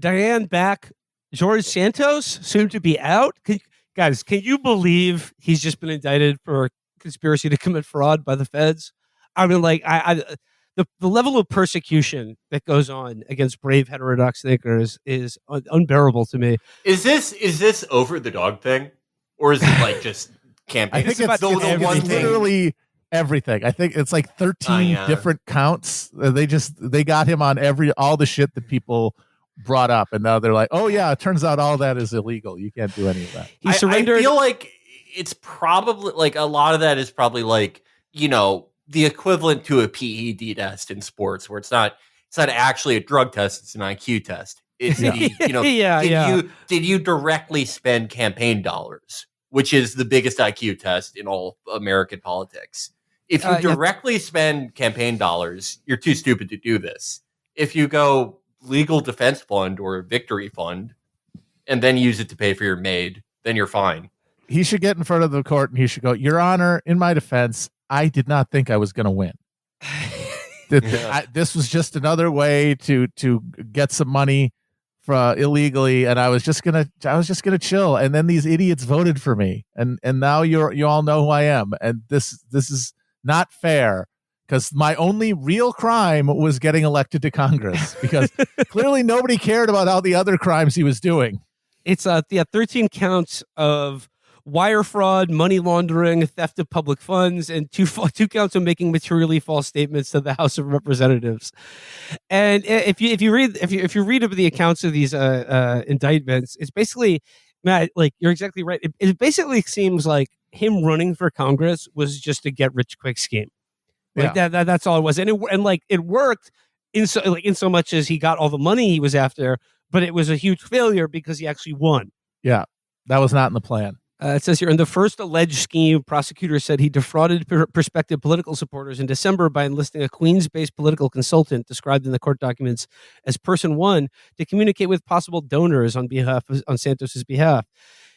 Diane back. George Santos, soon to be out. Guys, can you believe he's just been indicted for conspiracy to commit fraud by the feds? I mean, like, the level of persecution that goes on against brave heterodox thinkers is unbearable to me. Is this over the dog thing, or is it like just campaign? I think it's literally everything. I think it's like 13 different counts. They got him on all the shit that people brought up, and now they're like, oh yeah, it turns out all that is illegal. You can't do any of that. He surrendered. I feel like it's probably like a lot of that is probably like, the equivalent to a PED test in sports, where it's not actually a drug test, it's an IQ test. Did you directly spend campaign dollars, which is the biggest IQ test in all American politics. If you directly spend campaign dollars, you're too stupid to do this. If you go legal defense fund or victory fund and then use it to pay for your maid, then you're fine. He should get in front of the court and he should go, Your Honor, in my defense, I did not think I was going to win. This was just another way to get some money illegally, and I was just gonna chill. And then these idiots voted for me, and now you all know who I am, and this is not fair. Because my only real crime was getting elected to Congress, because clearly nobody cared about all the other crimes he was doing. It's 13 counts of wire fraud, money laundering, theft of public funds, and two counts of making materially false statements to the House of Representatives. And if you read the accounts of these indictments, it's basically, Matt, like, you're exactly right. It basically seems like him running for Congress was just a get rich quick scheme. Like that's all it was, and it worked in so much as he got all the money he was after, but it was a huge failure because he actually won. Yeah, that was not in the plan. It says here, in the first alleged scheme, prosecutors said he defrauded prospective political supporters in December by enlisting a Queens-based political consultant, described in the court documents as Person 1, to communicate with possible donors on Santos's behalf.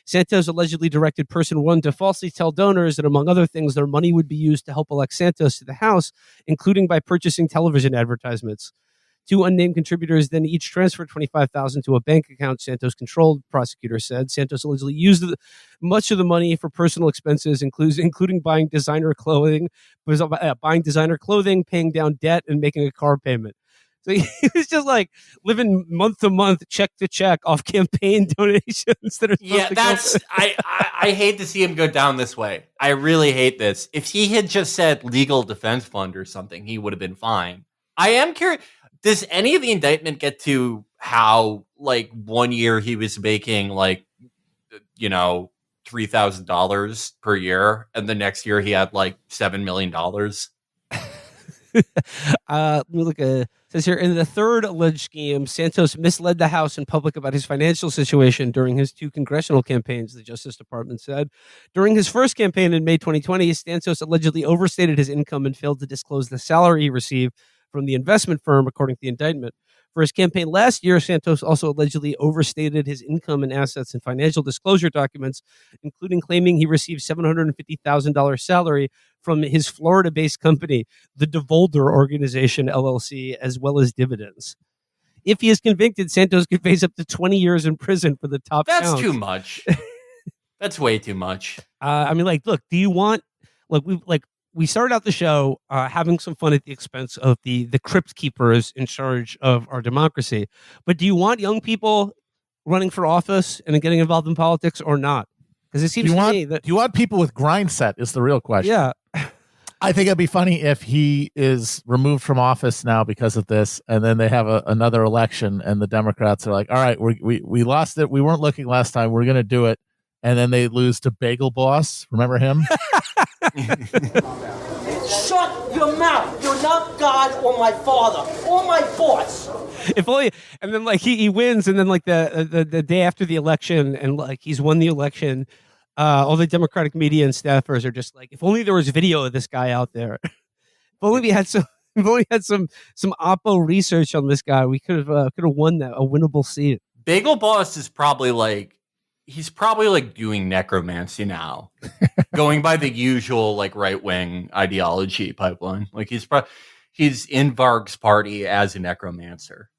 Santos allegedly directed Person 1 to falsely tell donors that, among other things, their money would be used to help elect Santos to the House, including by purchasing television advertisements. Two unnamed contributors then each transferred $25,000 to a bank account Santos controlled, prosecutors said. Santos allegedly used much of the money for personal expenses, including buying designer clothing, paying down debt, and making a car payment. So he was just like living month to month, check to check off campaign donations that are I hate to see him go down this way. I really hate this. If he had just said legal defense fund or something, he would have been fine. I am curious. Does any of the indictment get to how, like, 1 year he was making, like, $3,000 per year, and the next year he had like $7 million? Let me look at. Says here, in the third alleged scheme, Santos misled the House and public about his financial situation during his two congressional campaigns, the Justice Department said. During his first campaign in May 2020, Santos allegedly overstated his income and failed to disclose the salary he received from the investment firm, according to the indictment. For his campaign last year, Santos also allegedly overstated his income and assets in financial disclosure documents, including claiming he received $750,000 salary from his Florida-based company, the DeVolder Organization, LLC, as well as dividends. If he is convicted, Santos could face up to 20 years in prison for the top counts. That's too much. That's way too much. Look, do you want, we started out the show having some fun at the expense of the crypt keepers in charge of our democracy. But do you want young people running for office and getting involved in politics or not? Because it seems to me that... Do you want people with grind set is the real question. Yeah. I think it'd be funny if he is removed from office now because of this, and then they have another election, and the Democrats are like, all right, we lost it. We weren't looking last time. We're going to do it. And then they lose to Bagel Boss. Remember him? Shut your mouth. You're not God or my father or my boss. If only, and then he wins, and then the day after the election, and he's won the election, all the Democratic media and staffers are just like, if only there was video of this guy out there. If only we had some Oppo research on this guy, we could have won a winnable seat. Bagel Boss is probably he's probably doing necromancy now, going by the usual right wing ideology pipeline. He's in Varg's party as a necromancer.